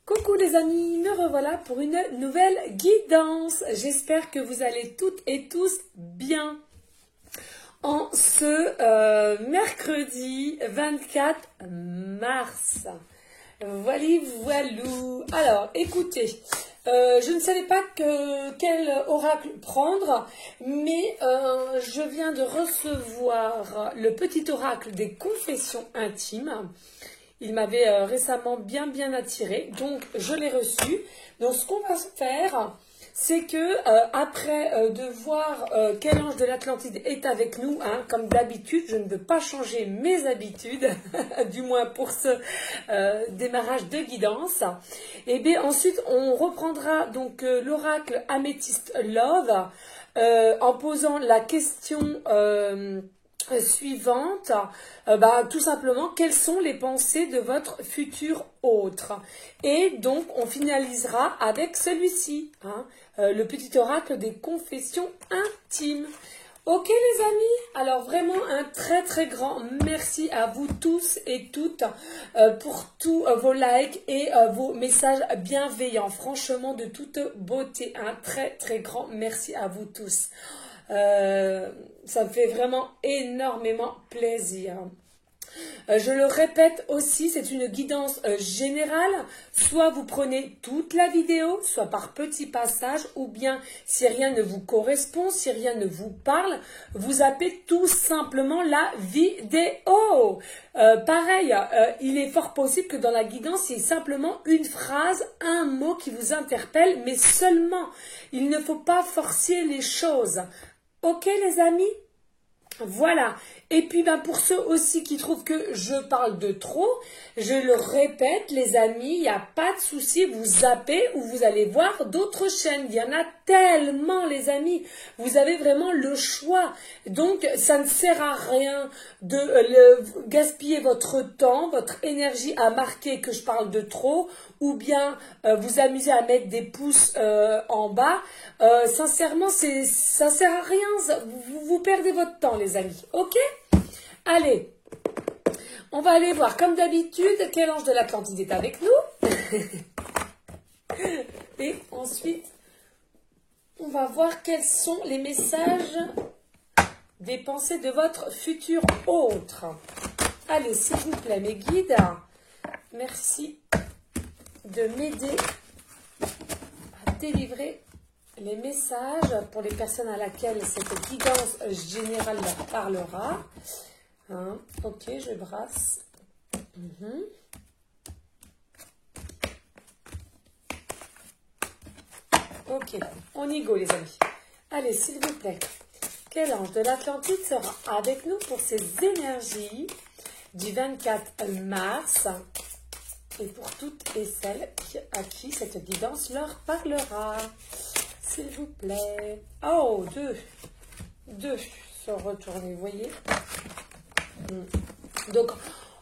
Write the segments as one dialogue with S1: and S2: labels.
S1: Coucou les amis, me revoilà pour une nouvelle guidance. J'espère que vous allez toutes et tous bien. En ce mercredi 24 mars. Voilou. Alors, écoutez, je ne savais pas quel oracle prendre, mais je viens de recevoir le petit oracle des confessions intimes. Il m'avait récemment bien attiré, donc je l'ai reçu. Donc ce qu'on va faire, c'est que après de voir quel ange de l'Atlantide est avec nous, hein, comme d'habitude, je ne veux pas changer mes habitudes, du moins pour ce démarrage de guidance. Et bien ensuite, on reprendra donc l'oracle Améthyste Love en posant la question suivante, tout simplement, quelles sont les pensées de votre futur autre? Et donc, on finalisera avec celui-ci, hein, le petit oracle des confessions intimes. Ok les amis, alors vraiment un très grand merci à vous tous et toutes pour tous vos likes et vos messages bienveillants. Franchement, de toute beauté, un très grand merci à vous tous. Ça me fait vraiment énormément plaisir. Je le répète aussi, c'est une guidance générale. Soit vous prenez toute la vidéo, soit par petits passages, ou bien si rien ne vous correspond, si rien ne vous parle, vous zappez tout simplement la vidéo. Pareil, il est fort possible que dans la guidance, il y ait simplement une phrase, un mot qui vous interpelle, mais seulement. Il ne faut pas forcer les choses. Ok les amis? Voilà. Et puis pour ceux aussi qui trouvent que je parle de trop, je le répète les amis, il n'y a pas de souci, vous zappez ou vous allez voir d'autres chaînes. Il y en a tellement les amis, vous avez vraiment le choix. Donc ça ne sert à rien de gaspiller votre temps, votre énergie à marquer que je parle de trop ou bien vous amuser à mettre des pouces en bas. Sincèrement, ça sert à rien, vous perdez votre temps les amis, ok? Allez, on va aller voir comme d'habitude quel ange de l'Atlantide est avec nous. Et ensuite, on va voir quels sont les messages des pensées de votre futur autre. Allez, s'il vous plaît, mes guides, merci de m'aider à délivrer les messages pour les personnes à laquelle cette guidance générale leur parlera. Hein, ok, je brasse. Ok, on y go les amis. Allez, s'il vous plaît, quel ange de l'Atlantide sera avec nous pour ces énergies du 24 mars et pour toutes et celles à qui cette guidance leur parlera? S'il vous plaît. Oh, deux sont retournés, vous voyez. Donc,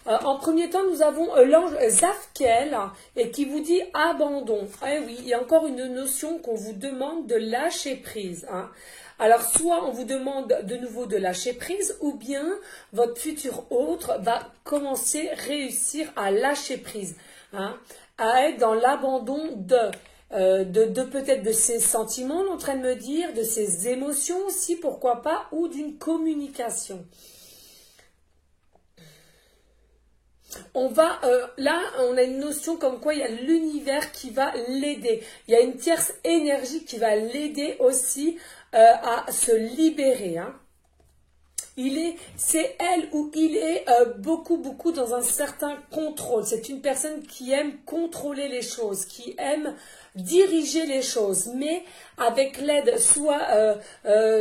S1: en premier temps, nous avons l'ange Zafkiel et qui vous dit abandon. Eh oui, il y a encore une notion qu'on vous demande de lâcher prise. Hein. Alors, soit on vous demande de nouveau de lâcher prise, ou bien votre futur autre va réussir à lâcher prise, hein, à être dans l'abandon de peut-être de ses sentiments, on est en train de me dire, de ses émotions aussi, pourquoi pas, ou d'une communication. On va, là, on a une notion comme quoi il y a l'univers qui va l'aider. Il y a une tierce énergie qui va l'aider aussi à se libérer. Hein. C'est elle ou il est beaucoup dans un certain contrôle. C'est une personne qui aime contrôler les choses, qui aime diriger les choses, mais avec l'aide soit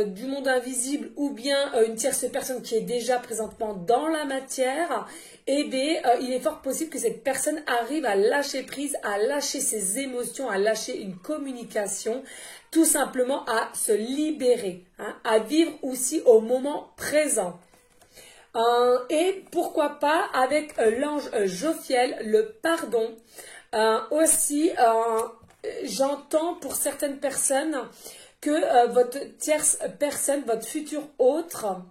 S1: du monde invisible ou bien une tierce personne qui est déjà présentement dans la matière. Eh bien, il est fort possible que cette personne arrive à lâcher prise, à lâcher ses émotions, à lâcher une communication, tout simplement à se libérer, hein, à vivre aussi au moment présent. Et pourquoi pas avec l'ange Jophiel, le pardon. Aussi, j'entends pour certaines personnes que votre tierce personne, votre futur autre,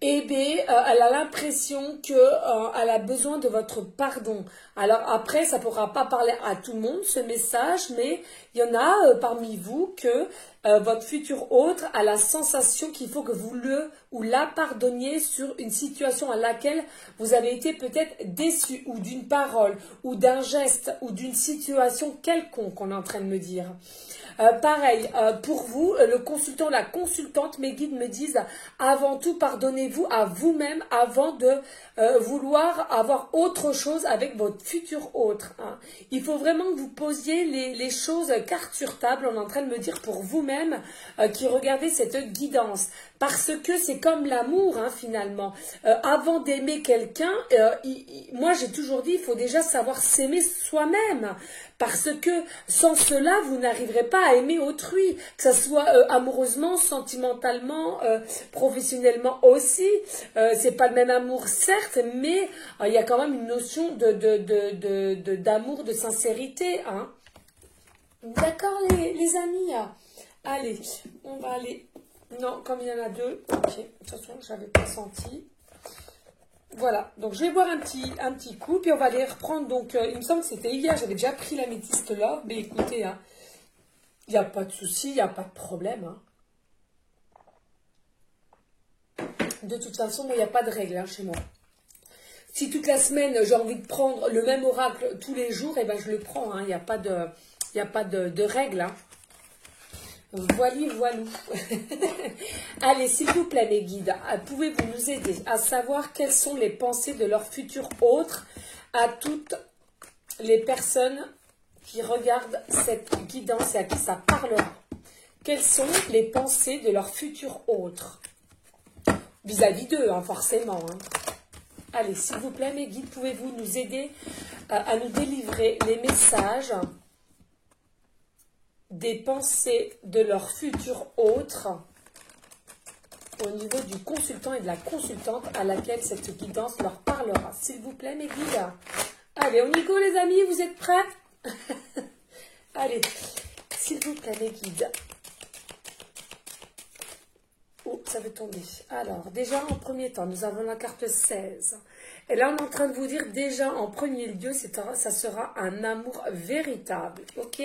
S1: eh bien, elle a l'impression qu'elle a besoin de votre pardon. Alors après, ça ne pourra pas parler à tout le monde, ce message, mais il y en a parmi vous que votre futur autre a la sensation qu'il faut que vous le ou la pardonniez sur une situation à laquelle vous avez été peut-être déçu, ou d'une parole, ou d'un geste, ou d'une situation quelconque, on est en train de me dire. Pareil, pour vous, le consultant, la consultante, mes guides me disent, avant tout, pardonnez-vous à vous-même avant de vouloir avoir autre chose avec votre futur autre. Hein. Il faut vraiment que vous posiez les choses carte sur table, on est en train de me dire pour vous-même qui regardez cette guidance. Parce que c'est comme l'amour, hein, finalement. Avant d'aimer quelqu'un, moi j'ai toujours dit, il faut déjà savoir s'aimer soi-même. Parce que sans cela, vous n'arriverez pas à aimer autrui, que ce soit amoureusement, sentimentalement, professionnellement aussi. C'est pas le même amour, certes, mais il y a quand même une notion d'amour, de sincérité. Hein. D'accord, les amis. Allez, on va aller. Non, comme il y en a deux. Ok, de toute façon, je n'avais pas senti. Voilà, donc je vais boire un petit coup, puis on va aller reprendre, donc il me semble que c'était hier, j'avais déjà pris l'améthyste là, mais écoutez, hein, il n'y a pas de souci, il n'y a pas de problème. Hein. De toute façon, il n'y a pas de règle hein, chez moi. Si toute la semaine, j'ai envie de prendre le même oracle tous les jours, eh ben, je le prends, hein, il n'y a pas de règle. Hein. Voilou. Allez, s'il vous plaît, mes guides, pouvez-vous nous aider à savoir quelles sont les pensées de leur futur autre à toutes les personnes qui regardent cette guidance et à qui ça parlera? Quelles sont les pensées de leur futur autre vis-à-vis d'eux, hein, forcément. Hein. Allez, s'il vous plaît, mes guides, pouvez-vous nous aider à nous délivrer les messages des pensées de leur futur autre au niveau du consultant et de la consultante à laquelle cette guidance leur parlera. S'il vous plaît, mes guides. Allez, on y go, les amis, vous êtes prêts? Allez, s'il vous plaît, mes guides. Oh, ça veut tomber. Alors, déjà, en premier temps, nous avons la carte 16. Et là, on est en train de vous dire, déjà, en premier lieu, ça sera un amour véritable. Ok?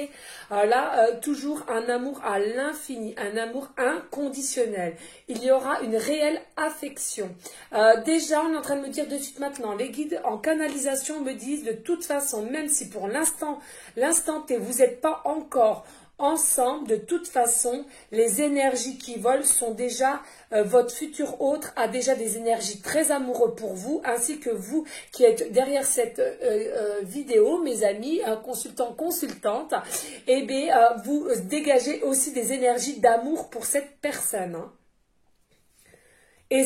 S1: Alors là, toujours un amour à l'infini, un amour inconditionnel. Il y aura une réelle affection. Déjà, on est en train de me dire de suite maintenant, les guides en canalisation me disent, de toute façon, même si pour l'instant T, vous n'êtes pas encore ensemble, de toute façon, les énergies qui volent sont déjà, votre futur autre a déjà des énergies très amoureuses pour vous, ainsi que vous qui êtes derrière cette vidéo, mes amis, consultante, et bien, vous dégagez aussi des énergies d'amour pour cette personne. Hein. Et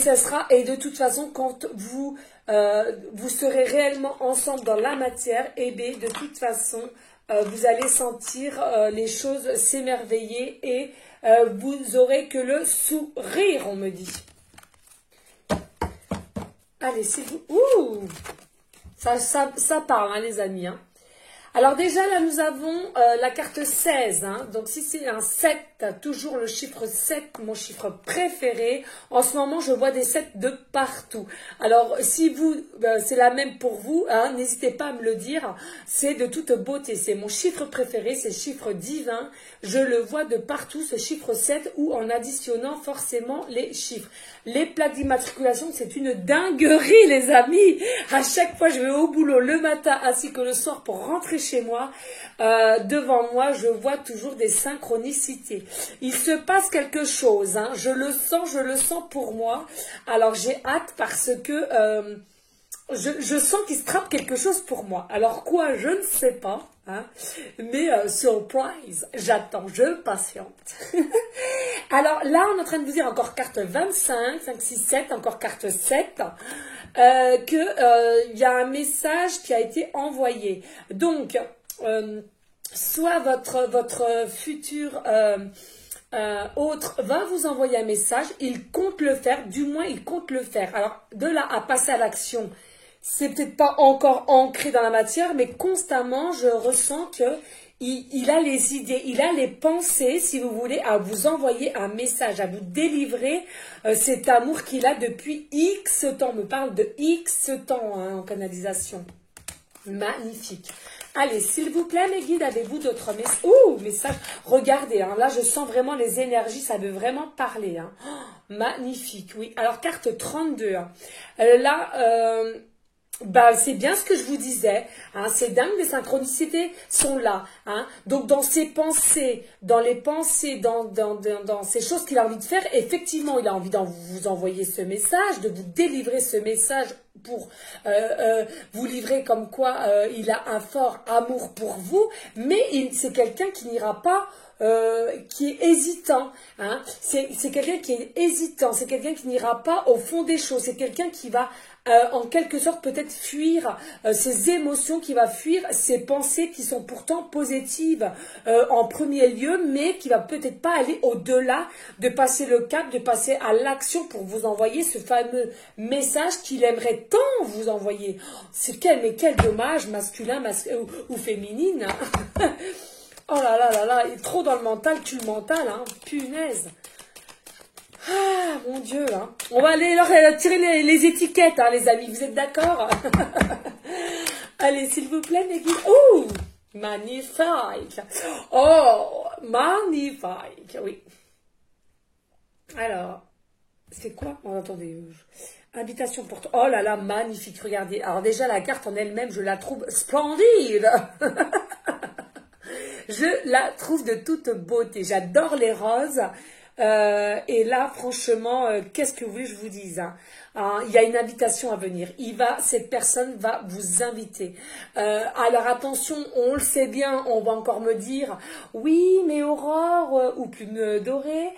S1: de toute façon, quand vous serez réellement ensemble dans la matière, et bien, de toute façon, vous allez sentir les choses s'émerveiller et vous aurez que le sourire, on me dit. Allez, c'est vous. Ouh, ça parle, hein, les amis. Hein. Alors déjà, là, nous avons la carte 16. Hein. Donc, si c'est un 7, toujours le chiffre 7, mon chiffre préféré. En ce moment, je vois des 7 de partout. Alors, si vous, c'est la même pour vous, hein, n'hésitez pas à me le dire. C'est de toute beauté. C'est mon chiffre préféré, c'est le chiffre divin. Je le vois de partout, ce chiffre 7, ou en additionnant forcément les chiffres. Les plaques d'immatriculation, c'est une dinguerie, les amis. À chaque fois, je vais au boulot le matin ainsi que le soir pour rentrer chez moi. Devant moi, je vois toujours des synchronicités. Il se passe quelque chose. Hein. Je le sens pour moi. Alors, j'ai hâte parce que je sens qu'il se trappe quelque chose pour moi. Alors, quoi, je ne sais pas. Hein, mais surprise, j'attends, je patiente. Alors là, on est en train de vous dire encore carte 25, 5, 6, 7, encore carte 7, que y a un message qui a été envoyé. Donc, soit votre futur autre va vous envoyer un message, il compte le faire, du moins il compte le faire. Alors, de là à passer à l'action, c'est peut-être pas encore ancré dans la matière, mais constamment, je ressens que il a les idées, il a les pensées, si vous voulez, à vous envoyer un message, à vous délivrer cet amour qu'il a depuis X temps. On me parle de X temps hein, en canalisation. Magnifique. Allez, s'il vous plaît, mes guides, avez-vous d'autres messages? Ouh, messages. Regardez, hein, là, je sens vraiment les énergies, ça veut vraiment parler. Hein. Oh, magnifique, oui. Alors, carte 32. Hein. Là, bah, c'est bien ce que je vous disais. Hein, c'est dingue, les synchronicités sont là. Hein. Donc, dans ses pensées, dans les pensées, dans ces choses qu'il a envie de faire, effectivement, il a envie de vous envoyer ce message, de vous délivrer ce message pour vous livrer comme quoi il a un fort amour pour vous, mais c'est quelqu'un qui n'ira pas qui est hésitant, hein. C'est quelqu'un qui est hésitant, c'est quelqu'un qui n'ira pas au fond des choses, c'est quelqu'un qui va en quelque sorte peut-être fuir ses émotions, qui va fuir ses pensées qui sont pourtant positives en premier lieu, mais qui va peut-être pas aller au-delà de passer le cap, de passer à l'action pour vous envoyer ce fameux message qu'il aimerait tant vous envoyer. Mais quel dommage, masculin ou féminine. Hein. Oh là là là là, il est trop dans le mental, tue le mental, hein, punaise. Ah, mon Dieu, hein. On va aller leur tirer les étiquettes, hein, les amis, vous êtes d'accord? Allez, s'il vous plaît, mes guides. Oh, magnifique. Oh, magnifique, oui. Alors, c'est quoi? Oh, attendez, invitation pour toi. Oh là là, magnifique, regardez. Alors déjà, la carte en elle-même, je la trouve splendide. Je la trouve de toute beauté. J'adore les roses. Et là, franchement, qu'est-ce que vous voulez que je vous dise, hein? Il y a une invitation à venir. Cette personne va vous inviter. Alors attention, on le sait bien, on va encore me dire, oui, mais Aurore, ou Plume Dorée,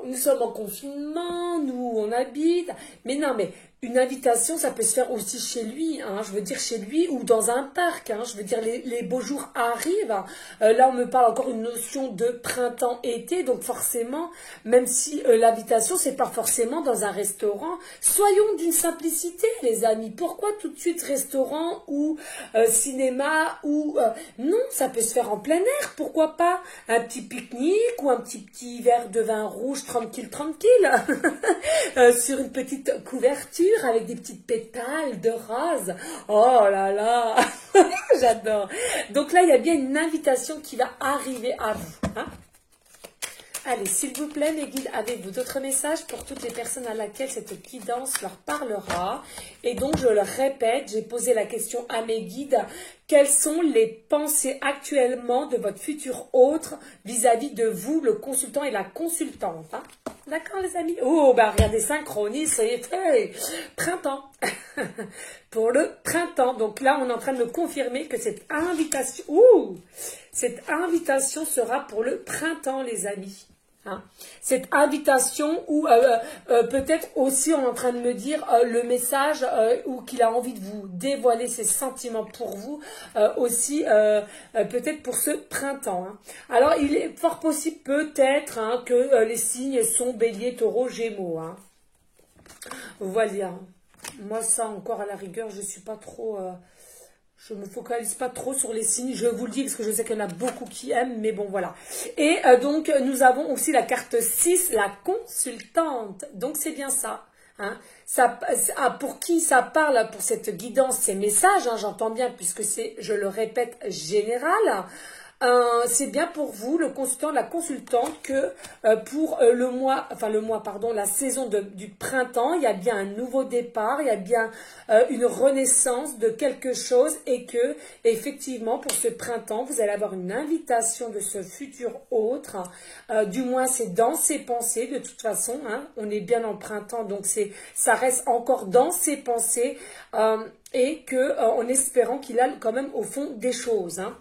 S1: nous sommes en confinement, nous on habite. Mais non, mais une invitation, ça peut se faire aussi chez lui, hein, je veux dire chez lui ou dans un parc, hein, je veux dire les beaux jours arrivent. Là, on me parle encore une notion de printemps-été, donc forcément, même si l'invitation, c'est pas forcément dans un restaurant, soyons d'une simplicité, les amis. Pourquoi tout de suite restaurant ou cinéma ou non, ça peut se faire en plein air, pourquoi pas un petit pique-nique ou un petit verre de vin rouge tranquille, sur une petite couverture, avec des petites pétales de rose. Oh là là, j'adore. Donc là, il y a bien une invitation qui va arriver à vous. Hein. Allez, s'il vous plaît, mes guides, avez-vous d'autres messages pour toutes les personnes à laquelle cette guidance leur parlera? Et donc, je le répète, j'ai posé la question à mes guides. Quelles sont les pensées actuellement de votre futur autre vis-à-vis de vous, le consultant et la consultante, hein? D'accord, les amis? Oh, bah regardez, synchronie, c'est printemps. Pour le printemps. Donc là, on est en train de me confirmer que cette invitation sera pour le printemps, les amis. Hein. Cette invitation où peut-être aussi on est en train de me dire le message ou qu'il a envie de vous dévoiler ses sentiments pour vous aussi peut-être pour ce printemps. Hein. Alors il est fort possible peut-être hein, que les signes sont Bélier, Taureau, Gémeaux. Hein. Voilà. Moi ça encore à la rigueur je suis pas trop... je me focalise pas trop sur les signes, je vous le dis parce que je sais qu'il y en a beaucoup qui aiment, mais bon voilà. Et donc nous avons aussi la carte 6, la consultante. Donc c'est bien ça. Hein. Pour qui ça parle, pour cette guidance, ces messages, hein, j'entends bien puisque c'est, je le répète, général. C'est bien pour vous, le consultant, la consultante, que pour la saison du printemps, il y a bien un nouveau départ, il y a bien une renaissance de quelque chose et que, effectivement, pour ce printemps, vous allez avoir une invitation de ce futur autre. Du moins, c'est dans ses pensées, de toute façon. Hein, on est bien en printemps, donc ça reste encore dans ses pensées et que, en espérant qu'il a quand même au fond des choses. Hein.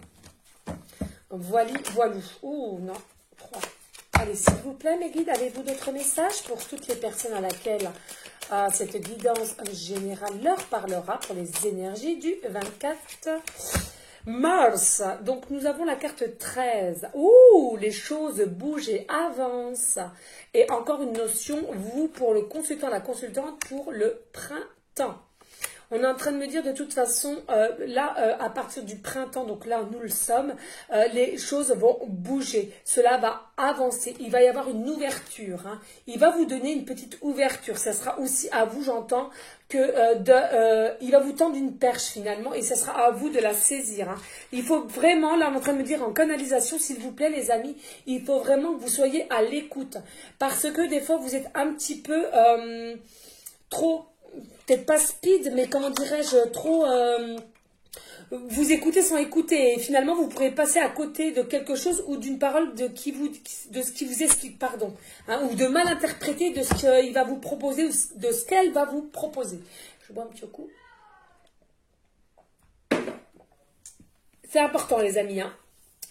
S1: Voilou. Oh non, 3. Allez, s'il vous plaît, mes guides, avez-vous d'autres messages pour toutes les personnes à laquelle cette guidance générale leur parlera pour les énergies du 24 mars. Donc, nous avons la carte 13. Ouh, les choses bougent et avancent. Et encore une notion, vous, pour le consultant, la consultante, pour le printemps. On est en train de me dire de toute façon, là, à partir du printemps, donc là nous le sommes, les choses vont bouger. Cela va avancer. Il va y avoir une ouverture. Hein. Il va vous donner une petite ouverture. Ça sera aussi à vous, j'entends, que il va vous tendre une perche finalement et ce sera à vous de la saisir. Hein. Il faut vraiment, là on est en train de me dire en canalisation, s'il vous plaît les amis, il faut vraiment que vous soyez à l'écoute. Parce que des fois vous êtes un petit peu trop, peut-être pas speed, mais comment dirais-je, trop... vous écoutez sans écouter et finalement vous pourrez passer à côté de quelque chose ou d'une parole de ce qui vous explique, pardon, hein, ou de mal interpréter de ce qu'il va vous proposer ou de ce qu'elle va vous proposer. Je bois un petit coup. C'est important les amis, hein.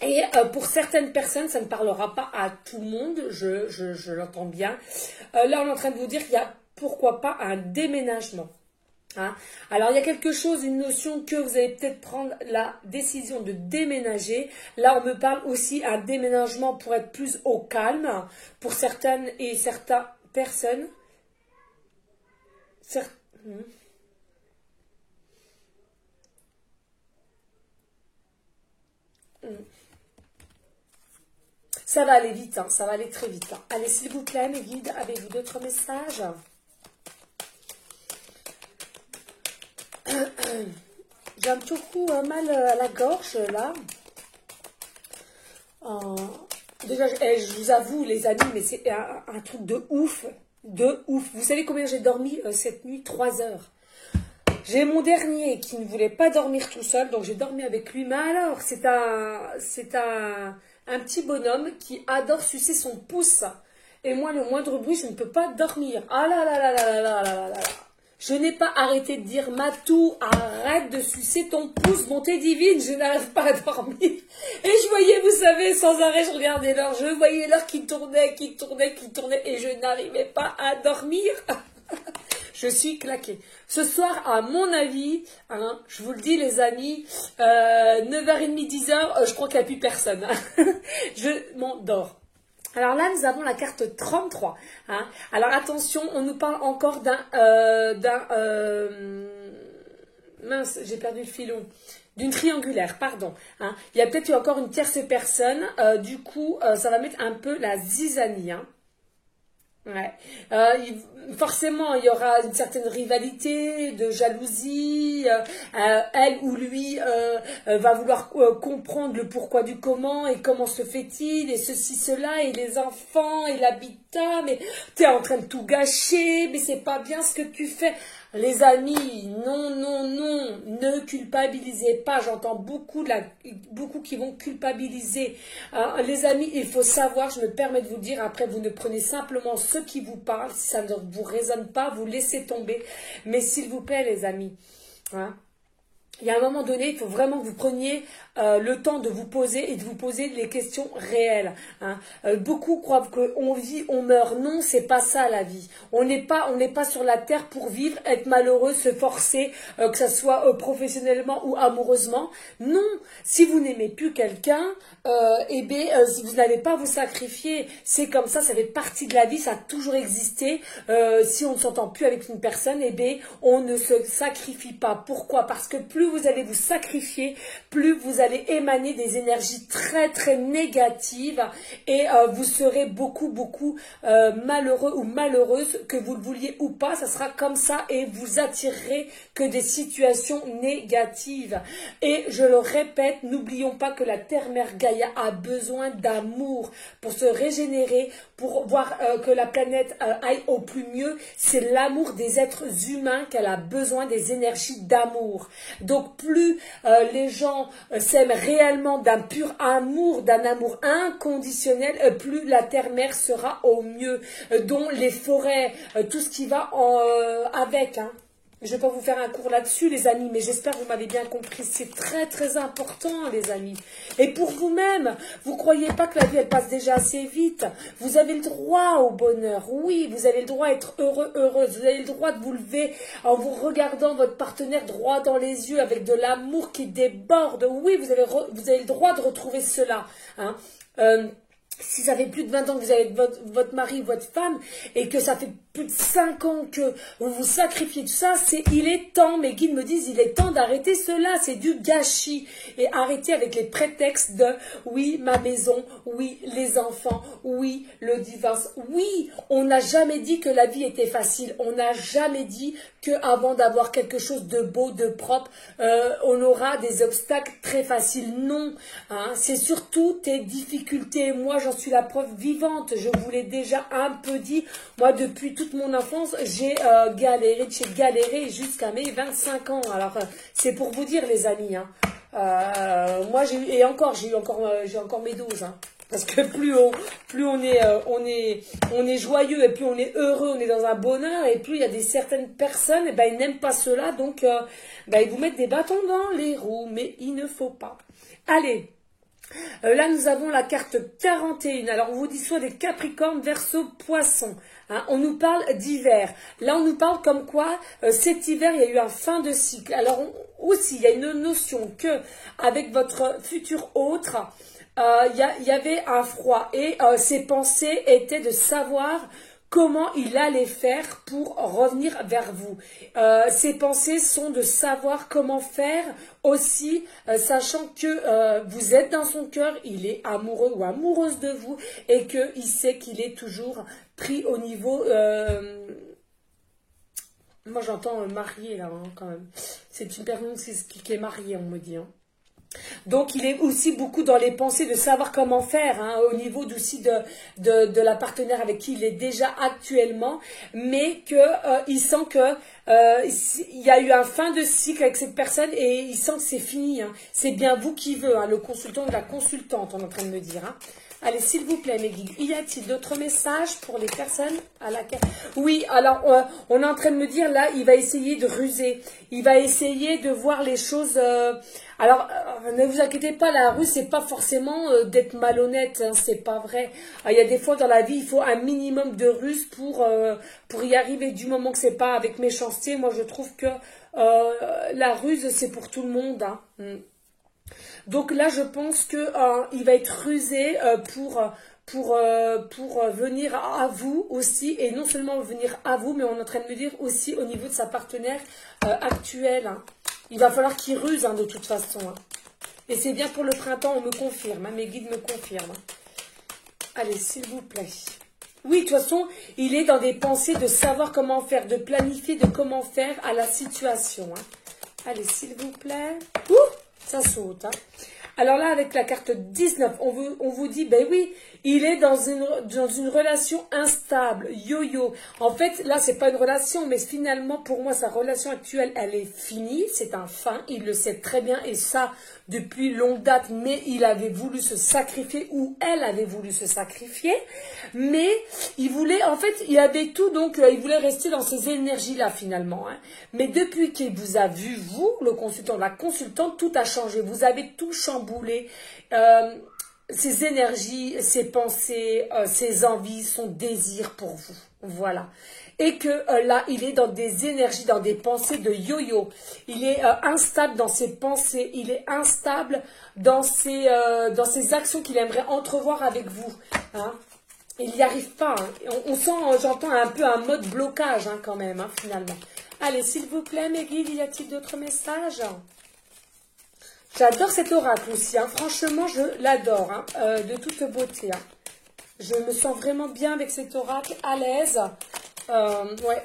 S1: Et pour certaines personnes, ça ne parlera pas à tout le monde, je l'entends bien. Là, on est en train de vous dire qu'il y a pourquoi pas un déménagement. Hein. Alors il y a quelque chose, une notion que vous allez peut-être prendre la décision de déménager. Là on me parle aussi un déménagement pour être plus au calme pour certaines et certaines personnes. Ça va aller vite, hein, ça va aller très vite. Hein. Allez s'il vous plaît mes guides, avez-vous d'autres messages? J'ai un petit coup mal à la gorge là. Déjà, je vous avoue les amis, mais c'est un truc de ouf. De ouf. Vous savez combien j'ai dormi cette nuit? 3 heures. J'ai mon dernier qui ne voulait pas dormir tout seul, donc j'ai dormi avec lui. Mais alors, c'est un petit bonhomme qui adore sucer son pouce. Et moi, le moindre bruit, je ne peux pas dormir. Ah là là là là là là là là là. Je n'ai pas arrêté de dire, Matou, arrête de sucer ton pouce, bonté divine, je n'arrive pas à dormir. Et je voyais, vous savez, sans arrêt, je regardais l'heure, je voyais l'heure qui tournait, et je n'arrivais pas à dormir. Je suis claquée. Ce soir, à mon avis, hein, je vous le dis les amis, 9h30, 10h, je crois qu'il n'y a plus personne. Je m'endors. Alors là, nous avons la carte 33. Hein. Alors attention, on nous parle encore mince, j'ai perdu le filon. D'une triangulaire, pardon. Hein. Il y a peut-être encore une tierce personne. Du coup, ça va mettre un peu la zizanie. Hein. Ouais. Forcément, il y aura une certaine rivalité, de jalousie. Elle ou lui va vouloir comprendre le pourquoi du comment et comment se fait-il et ceci, cela et les enfants et l'habitat. Mais tu es en train de tout gâcher, mais c'est pas bien ce que tu fais. Les amis, non, non, non, ne culpabilisez pas. J'entends beaucoup qui vont culpabiliser. Les amis, il faut savoir, je me permets de vous dire, après vous ne prenez simplement ce qui vous parle. Si ça ne vous résonne pas, vous laissez tomber. Mais s'il vous plaît, les amis, hein, il y a un moment donné, il faut vraiment que vous preniez le temps de vous poser et de vous poser les questions réelles. Hein. Beaucoup croient qu'on vit, on meurt. Non, c'est pas ça la vie. On n'est pas sur la terre pour vivre, être malheureux, se forcer, que ça soit professionnellement ou amoureusement. Non, si vous n'aimez plus quelqu'un, si vous n'allez pas vous sacrifier, c'est comme ça fait partie de la vie, ça a toujours existé. Si on ne s'entend plus avec une personne, on ne se sacrifie pas. Pourquoi? Parce que plus vous allez vous sacrifier, plus vous allez émaner des énergies très très négatives et vous serez beaucoup malheureux ou malheureuse, que vous le vouliez ou pas, ça sera comme ça et vous attirerez que des situations négatives. Et je le répète, n'oublions pas que la Terre-Mère Gaïa a besoin d'amour pour se régénérer, pour voir que la planète aille au plus mieux. C'est l'amour des êtres humains qu'elle a besoin, des énergies d'amour. Donc plus les gens s'aiment réellement d'un pur amour, d'un amour inconditionnel, plus la terre-mère sera au mieux, dont les forêts, tout ce qui va avec. Hein. Je ne vais pas vous faire un cours là-dessus, les amis, mais j'espère que vous m'avez bien compris. C'est très, très important, les amis. Et pour vous-même, vous ne croyez pas que la vie, elle passe déjà assez vite. Vous avez le droit au bonheur. Oui, vous avez le droit à être heureux, heureuse. Vous avez le droit de vous lever en vous regardant votre partenaire droit dans les yeux avec de l'amour qui déborde. Oui, vous avez le droit de retrouver cela. Hein. si ça fait plus de 20 ans que vous avez votre mari, votre femme, et que ça fait plus de 5 ans que vous vous sacrifiez tout ça, il est temps, mes guides me disent, il est temps d'arrêter cela, c'est du gâchis. Et arrêter avec les prétextes de, oui, ma maison, oui, les enfants, oui, le divorce, oui, on n'a jamais dit que la vie était facile, on n'a jamais dit qu'avant d'avoir quelque chose de beau, de propre, on aura des obstacles très faciles. Non, hein, c'est surtout tes difficultés. Moi, j'en suis la preuve vivante. Je vous l'ai déjà un peu dit. Moi, depuis toute mon enfance, j'ai galéré jusqu'à mes 25 ans. Alors, c'est pour vous dire, les amis. Hein. Moi, j'ai encore mes doses. Hein. Parce que plus on est joyeux et plus on est heureux, on est dans un bonheur, et plus il y a certaines personnes, et ben ils n'aiment pas cela, donc ils vous mettent des bâtons dans les roues, mais il ne faut pas. Allez, là nous avons la carte 41. Alors on vous dit soit des Capricornes, Verseau, Poissons. Hein, on nous parle d'hiver. Là on nous parle comme quoi cet hiver il y a eu un fin de cycle. Alors aussi il y a une notion que avec votre futur autre, il y avait un froid et ses pensées étaient de savoir comment il allait faire pour revenir vers vous. Ses pensées sont de savoir comment faire aussi, sachant que vous êtes dans son cœur, il est amoureux ou amoureuse de vous et qu'il sait qu'il est toujours pris au niveau... moi j'entends marié là hein, quand même. C'est une personne qui est mariée, on me dit. Hein. Donc il est aussi beaucoup dans les pensées de savoir comment faire hein, au niveau aussi de la partenaire avec qui il est déjà actuellement, mais il sent que il y a eu un fin de cycle avec cette personne et il sent que c'est fini. Hein. C'est bien vous qui veut, hein, le consultant ou la consultante, on est en train de me dire. Hein. Allez, s'il vous plaît, mes guides, y a-t-il d'autres messages pour les personnes à laquelle... Oui, alors, on est en train de me dire, là, il va essayer de ruser. Il va essayer de voir les choses... Alors, ne vous inquiétez pas, la ruse, c'est pas forcément d'être malhonnête, hein, c'est pas vrai. Il y a des fois dans la vie, il faut un minimum de ruse pour y arriver. Du moment que c'est pas avec méchanceté, moi, je trouve que la ruse, c'est pour tout le monde. Hein. Donc là, je pense que il va être rusé pour venir à vous aussi, et non seulement venir à vous, mais on est en train de me dire aussi au niveau de sa partenaire actuelle. Hein. Il va falloir qu'il ruse hein, de toute façon. Hein. Et c'est bien pour le printemps, on me confirme, hein, mes guides me confirment. Allez, s'il vous plaît. Oui, de toute façon, il est dans des pensées de savoir comment faire, de planifier, de comment faire à la situation. Hein. Allez, s'il vous plaît. Ouh, ça saute. Hein. Alors là, avec la carte 19, on vous dit, ben oui, il est dans une relation instable, yo-yo. En fait, là, c'est pas une relation, mais finalement, pour moi, sa relation actuelle, elle est finie. C'est un fin, il le sait très bien, et ça, depuis longue date, mais il avait voulu se sacrifier, ou elle avait voulu se sacrifier. Mais il voulait, en fait, il avait tout, donc il voulait rester dans ces énergies-là, finalement. Hein. Mais depuis qu'il vous a vu, vous, le consultant, la consultante, tout a changé. Vous avez tout chamboulé. Ses énergies, ses pensées, ses envies, son désir pour vous. Voilà. Et que là, il est dans des énergies, dans des pensées de yo-yo. Il est instable dans ses pensées. Il est instable dans ses actions qu'il aimerait entrevoir avec vous. Hein. Il n'y arrive pas. Hein. On sent, j'entends un peu un mode blocage hein, quand même, hein, finalement. Allez, s'il vous plaît, mes guides, y a-t-il d'autres messages ? J'adore cet oracle aussi, hein. Franchement, je l'adore, hein, de toute beauté. Hein. Je me sens vraiment bien avec cet oracle, à l'aise. Ouais.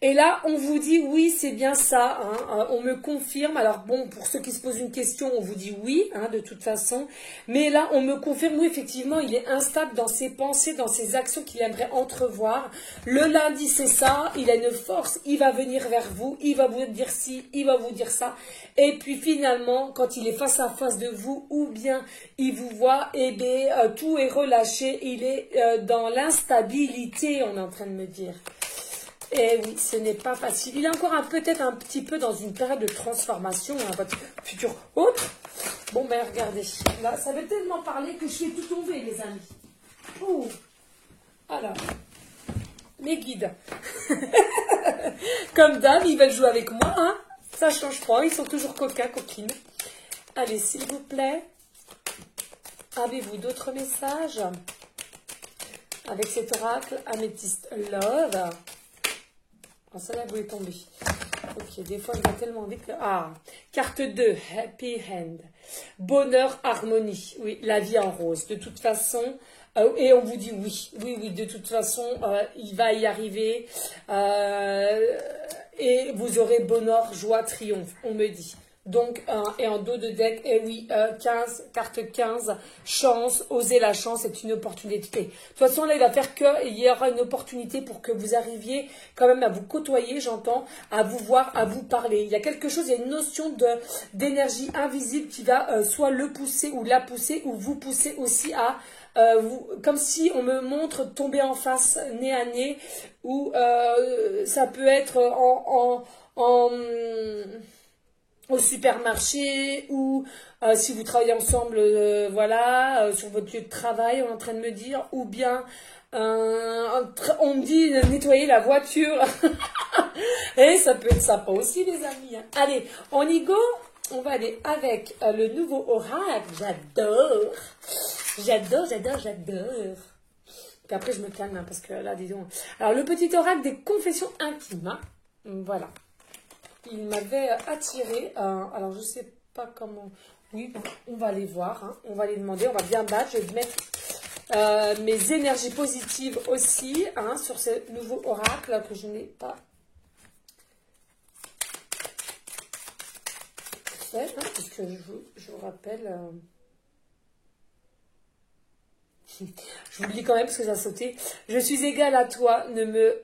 S1: Et là, on vous dit oui, c'est bien ça. Hein, on me confirme. Alors bon, pour ceux qui se posent une question, on vous dit oui, hein, de toute façon. Mais là, on me confirme, oui, effectivement, il est instable dans ses pensées, dans ses actions qu'il aimerait entrevoir. Le lundi, c'est ça. Il a une force. Il va venir vers vous. Il va vous dire ci, il va vous dire ça. Et puis finalement, quand il est face à face de vous, ou bien il vous voit, eh bien, tout est relâché. Il est dans l'instabilité, on est en train de me dire. Et oui, ce n'est pas facile. Il est encore peut-être un petit peu dans une période de transformation, hein, votre futur autre. Bon, ben regardez, là, ça veut tellement parler que je fais tout tomber, les amis. Ouh. Alors, mes guides. Comme d'hab, ils veulent jouer avec moi, hein. Ça change pas, ils sont toujours coquins, coquines. Allez, s'il vous plaît. Avez-vous d'autres messages avec cet oracle Améthyste Love? Oh, ça là, vous est tombé. Ok, des fois, je vais tellement vite que... Ah, carte 2, Happy Hand. Bonheur, harmonie. Oui, la vie en rose. De toute façon, et on vous dit oui. Oui, oui, de toute façon, il va y arriver. Et vous aurez bonheur, joie, triomphe, on me dit. Donc, et en dos de deck, et oui, 15, carte 15, chance, oser la chance, c'est une opportunité. De toute façon, là, il va faire qu'il y aura une opportunité pour que vous arriviez quand même à vous côtoyer, j'entends, à vous voir, à vous parler. Il y a quelque chose, il y a une notion d'énergie invisible qui va soit le pousser ou la pousser, ou vous pousser aussi à... comme si on me montre tomber en face, nez à nez, ou ça peut être au supermarché, ou si vous travaillez ensemble, voilà, sur votre lieu de travail, on est en train de me dire, ou bien on me dit nettoyer la voiture. Et ça peut être sympa aussi, les amis. Hein. Allez, on y go. On va aller avec le nouveau oracle. J'adore. J'adore, j'adore, j'adore. Puis après, je me calme, hein, parce que là, disons... Alors, le petit oracle des confessions intimes. Hein. Voilà. Il m'avait attiré. Alors, je ne sais pas comment... Oui, on va aller voir. Hein. On va aller demander. On va bien battre. Je vais mettre mes énergies positives aussi hein, sur ce nouveau oracle que je n'ai pas fait. Hein, parce que je vous rappelle... Je vous le dis quand même parce que ça a sauté. Je suis égale à toi, ne me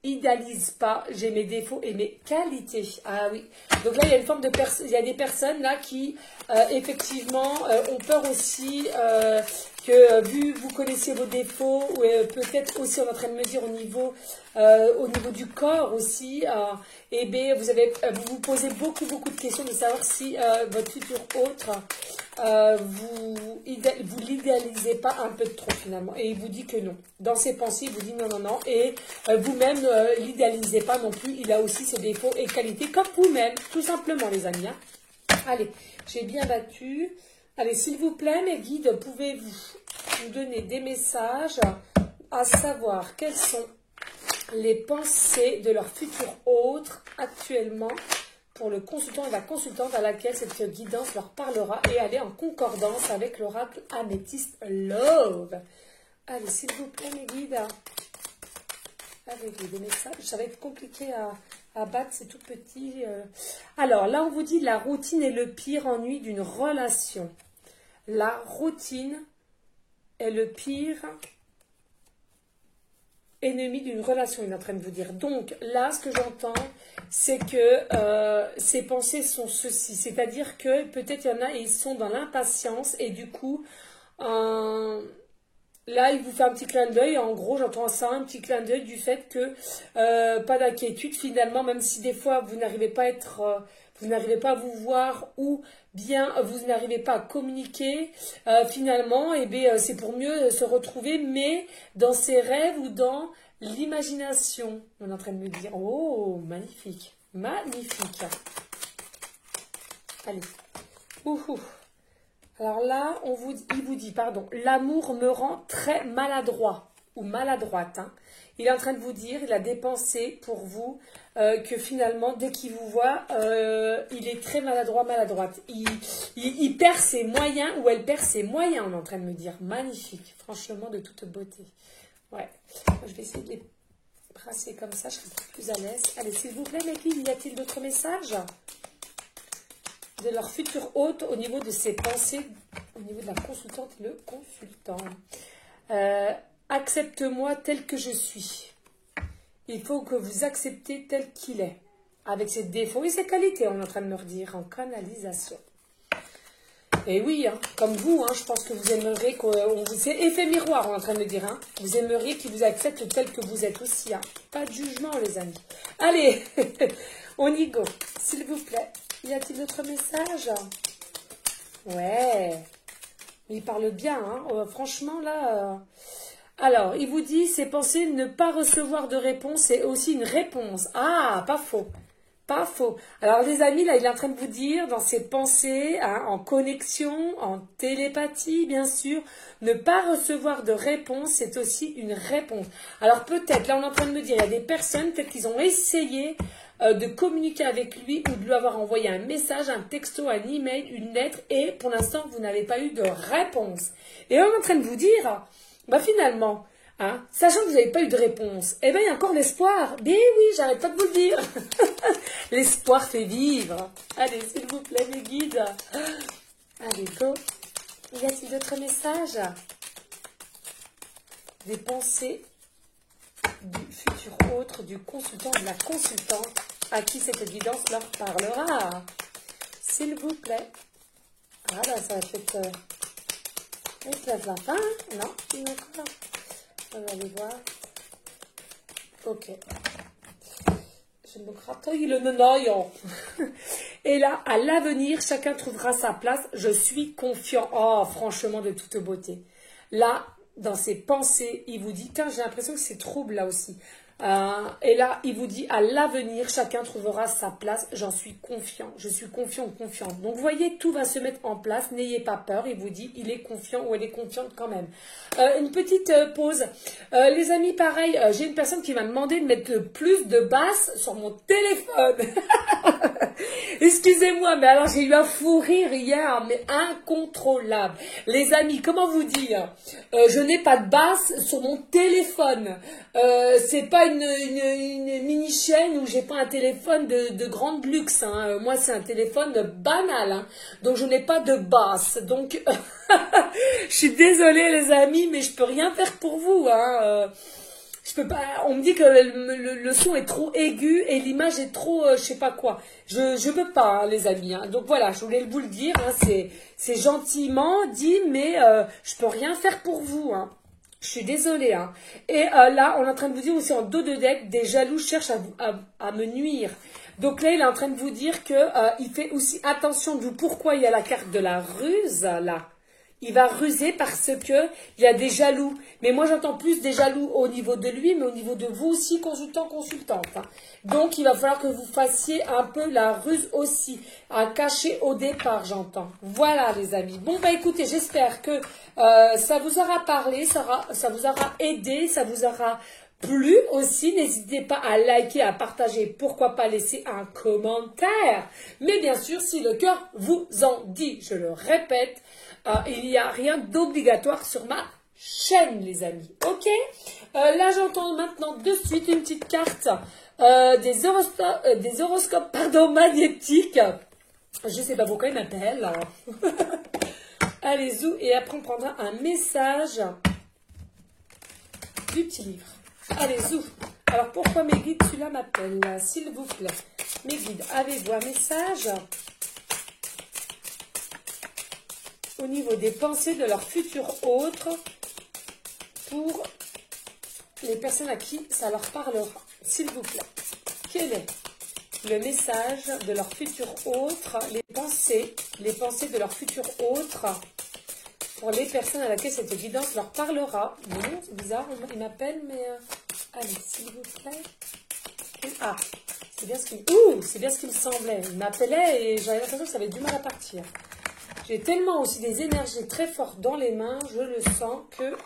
S1: idéalise pas, j'ai mes défauts et mes qualités. Ah oui. Donc là, il y a une forme de personne, il y a des personnes là qui, effectivement, ont peur aussi que, vu vous connaissez vos défauts, ou peut-être aussi, on est en train de me dire au niveau du corps aussi, et bien, vous vous posez beaucoup de questions de savoir si votre futur autre, vous l'idéalisez pas un peu trop finalement. Et il vous dit que non. Dans ses pensées, il vous dit non, non, non. Et vous-même, l'idéalisez pas non plus. Il a aussi ses défauts et qualités comme vous-même, tout simplement les amis. Hein. Allez, j'ai bien battu. Allez, s'il vous plaît, mes guides, pouvez-vous nous donner des messages à savoir quelles sont les pensées de leur futur autre actuellement pour le consultant et la consultante à laquelle cette guidance leur parlera et aller en concordance avec l'oracle Améthyste Love. Allez, s'il vous plaît, mes guides, avec des messages. Ça va être compliqué à battre, c'est tout petit. Alors, là, on vous dit la routine est le pire ennui d'une relation. La routine est le pire ennemi d'une relation, il est en train de vous dire. Donc, là, ce que j'entends, c'est que ces pensées sont ceci. C'est-à-dire que peut-être il y en a et ils sont dans l'impatience et du coup, là, il vous fait un petit clin d'œil. En gros, j'entends ça, un petit clin d'œil du fait que pas d'inquiétude finalement, même si des fois vous n'arrivez pas à être... vous n'arrivez pas à vous voir ou bien vous n'arrivez pas à communiquer, finalement, eh bien, c'est pour mieux se retrouver, mais dans ses rêves ou dans l'imagination. On est en train de me dire, oh, magnifique, magnifique. Allez, ouhou. Alors là, il vous dit, pardon, l'amour me rend très maladroit ou maladroite. Hein. Il est en train de vous dire, il a des pensées pour vous, que finalement, dès qu'il vous voit, il est très maladroit, maladroite. Il perd ses moyens ou elle perd ses moyens, on est en train de me dire. Magnifique, franchement, de toute beauté. Ouais, je vais essayer de les brasser comme ça, je serai plus à l'aise. Allez, s'il vous plaît, mes filles, y a-t-il d'autres messages de leur futur hôte au niveau de ses pensées, au niveau de la consultante et le consultant. Accepte-moi tel que je suis. Il faut que vous acceptez tel qu'il est, avec ses défauts et ses qualités, on est en train de me redire, en canalisation. Et oui, hein, comme vous, hein, je pense que vous aimeriez c'est effet miroir, on est en train de me dire. Hein. Vous aimeriez qu'il vous accepte tel que vous êtes aussi. Hein. Pas de jugement, les amis. Allez, on y go, s'il vous plaît. Y a-t-il d'autres messages? Ouais, il parle bien, hein. Franchement, là... Alors, il vous dit, ses pensées, ne pas recevoir de réponse, c'est aussi une réponse. Ah, pas faux. Pas faux. Alors les amis, là, il est en train de vous dire dans ses pensées, hein, en connexion, en télépathie, bien sûr, ne pas recevoir de réponse, c'est aussi une réponse. Alors peut-être, là on est en train de me dire, il y a des personnes, peut-être qu'ils ont essayé de communiquer avec lui ou de lui avoir envoyé un message, un texto, un email, une lettre, et pour l'instant, vous n'avez pas eu de réponse. Et on est en train de vous dire, bah finalement, hein, sachant que vous n'avez pas eu de réponse, eh bien, il y a encore l'espoir. Mais oui, j'arrête pas de vous le dire. L'espoir fait vivre. Allez, s'il vous plaît, mes guides. Allez, go. Y a-t-il d'autres messages? Des pensées du futur autre, du consultant, de la consultante, à qui cette guidance leur parlera. S'il vous plaît. Ah, là, ça va peut-être... être la fin, non, il y en a encore. On va aller voir. Ok. Je me gratouille le noyau. Et là, à l'avenir, chacun trouvera sa place. Je suis confiant. Oh, franchement, de toute beauté. Là, dans ses pensées, il vous dit, tiens, j'ai l'impression que c'est trouble là aussi. Et là, il vous dit, à l'avenir, chacun trouvera sa place. J'en suis confiant. Je suis confiant ou confiante. Donc, vous voyez, tout va se mettre en place. N'ayez pas peur. Il vous dit, il est confiant ou elle est confiante quand même. Une petite pause. Les amis, pareil, j'ai une personne qui m'a demandé de mettre plus de basse sur mon téléphone. Excusez-moi, mais alors j'ai eu un fou rire hier, mais incontrôlable. Les amis, comment vous dire, je n'ai pas de basse sur mon téléphone. C'est pas une mini chaîne où j'ai pas un téléphone de grande luxe. Hein. Moi, c'est un téléphone banal. Hein. Donc, je n'ai pas de basse. Donc, je suis désolée, les amis, mais je peux rien faire pour vous. Hein. Je peux pas, on me dit que le son est trop aigu et l'image est trop, je sais pas quoi. Je peux pas, hein, les amis. Hein. Donc voilà, je voulais vous le dire. Hein, c'est gentiment dit, mais je peux rien faire pour vous. Hein. Je suis désolée. Hein. Et là, on est en train de vous dire aussi en dos de deck, des jaloux cherchent à me nuire. Donc là, il est en train de vous dire que il fait aussi attention de vous. Pourquoi il y a la carte de la ruse là? Il va ruser parce que il y a des jaloux. Mais moi, j'entends plus des jaloux au niveau de lui, mais au niveau de vous aussi, consultant, consultante. Hein. Donc, il va falloir que vous fassiez un peu la ruse aussi, à cacher au départ, j'entends. Voilà, les amis. Bon, bah écoutez, j'espère que ça vous aura parlé, ça vous aura aidé, ça vous aura plu aussi. N'hésitez pas à liker, à partager, pourquoi pas laisser un commentaire. Mais bien sûr, si le cœur vous en dit, je le répète, il n'y a rien d'obligatoire sur ma chaîne, les amis. Ok, là, j'entends maintenant de suite une petite carte des horoscopes magnétiques. Je ne sais pas pourquoi ils m'appellent. Allez, zou, et après, on prendra un message du petit livre. Allez, zou. Alors, pourquoi mes guides, celui-là m'appelle, s'il vous plaît. Mes guides, avez-vous un message au niveau des pensées de leur futur autre pour les personnes à qui ça leur parlera, s'il vous plaît. Quel est le message de leur futur autre, les pensées de leur futur autre pour les personnes à laquelle cette guidance leur parlera? Non, c'est bizarre, il m'appelle, mais allez, s'il vous plaît. Ah, c'est bien ce qu'il me semblait. Il m'appelait et j'avais l'impression que ça avait du mal à partir. J'ai tellement aussi des énergies très fortes dans les mains, je le sens que...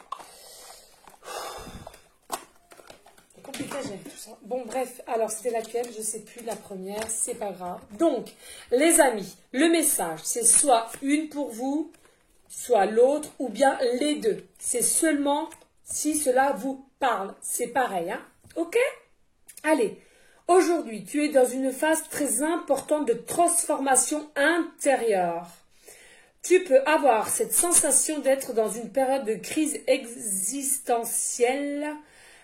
S1: C'est compliqué à gérer tout ça. Bon, bref, alors c'était laquelle? Je ne sais plus, la première, c'est pas grave. Donc, les amis, le message, c'est soit une pour vous, soit l'autre, ou bien les deux. C'est seulement si cela vous parle. C'est pareil, hein? Ok? Allez, aujourd'hui, tu es dans une phase très importante de transformation intérieure. Tu peux avoir cette sensation d'être dans une période de crise existentielle.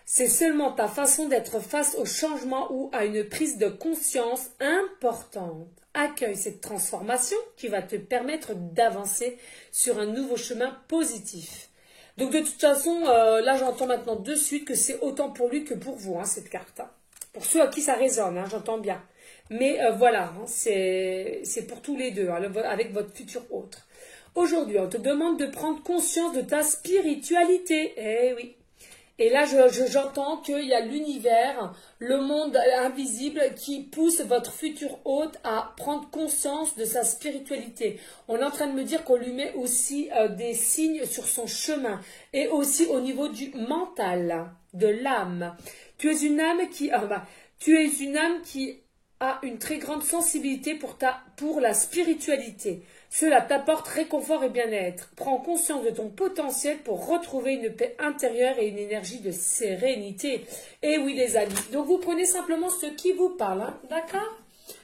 S1: C'est seulement ta façon d'être face au changement ou à une prise de conscience importante. Accueille cette transformation qui va te permettre d'avancer sur un nouveau chemin positif. Donc de toute façon, là j'entends maintenant de suite que c'est autant pour lui que pour vous, hein, cette carte. Hein. Pour ceux à qui ça résonne, hein, j'entends bien. Mais voilà, hein, c'est pour tous les deux, hein, avec votre futur autre. Aujourd'hui, on te demande de prendre conscience de ta spiritualité. Eh oui. Et là, j'entends qu'il y a l'univers, le monde invisible qui pousse votre futur hôte à prendre conscience de sa spiritualité. On est en train de me dire qu'on lui met aussi des signes sur son chemin et aussi au niveau du mental, de l'âme. Tu es une âme qui a une très grande sensibilité pour la spiritualité. Cela t'apporte réconfort et bien-être. Prends conscience de ton potentiel pour retrouver une paix intérieure et une énergie de sérénité. Et oui les amis, donc vous prenez simplement ce qui vous parle, hein, d'accord?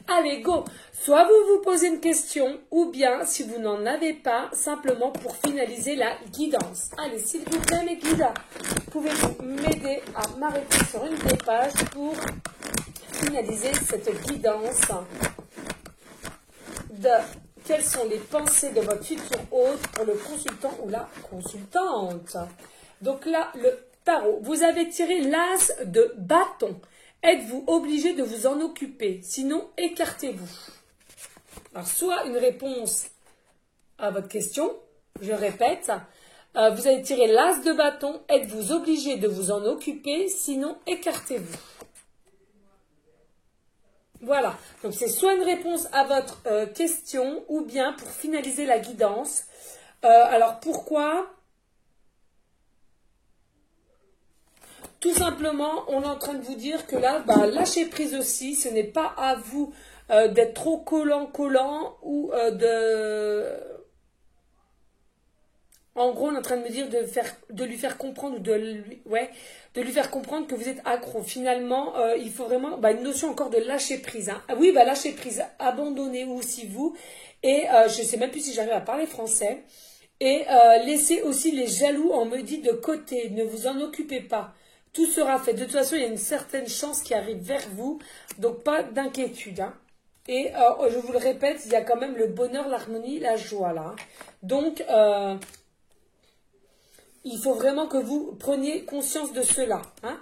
S1: Allez, go! Soit vous vous posez une question, ou bien, si vous n'en avez pas, simplement pour finaliser la guidance. Allez, s'il vous plaît mes guides, pouvez-vous m'aider à m'arrêter sur une des pages pour finaliser cette guidance de quelles sont les pensées de votre futur hôte pour le consultant ou la consultante. Donc là, le tarot, vous avez tiré l'as de bâton. Êtes-vous obligé de vous en occuper? Sinon, écartez-vous. Alors, soit une réponse à votre question, je répète, vous avez tiré l'as de bâton. Êtes-vous obligé de vous en occuper? Sinon, écartez-vous. Voilà, donc c'est soit une réponse à votre question ou bien pour finaliser la guidance. Alors pourquoi? Tout simplement, on est en train de vous dire que là, lâchez prise aussi. Ce n'est pas à vous d'être trop collant ou En gros, on est en train de me dire de lui faire comprendre, de lui faire comprendre que vous êtes accro. Finalement, il faut vraiment une notion encore de lâcher prise. Hein. Oui, lâcher prise, abandonnez aussi vous. Et je ne sais même plus si j'arrive à parler français. Et laissez aussi les jaloux, on me dit, de côté. Ne vous en occupez pas. Tout sera fait. De toute façon, il y a une certaine chance qui arrive vers vous. Donc, pas d'inquiétude. Hein. Et je vous le répète, il y a quand même le bonheur, l'harmonie, la joie là. Donc, il faut vraiment que vous preniez conscience de cela. Hein.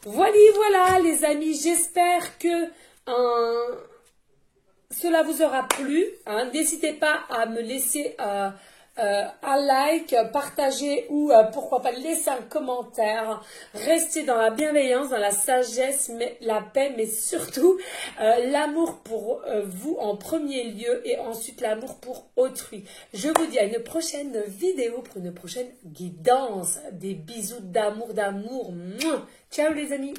S1: Voilà les amis, j'espère que cela vous aura plu. Hein. N'hésitez pas à me laisser un like, partager ou pourquoi pas laisser un commentaire. Restez dans la bienveillance, dans la sagesse, mais la paix, mais surtout l'amour pour vous en premier lieu et ensuite l'amour pour autrui. Je vous dis à une prochaine vidéo pour une prochaine guidance. Des bisous d'amour. Ciao les amis.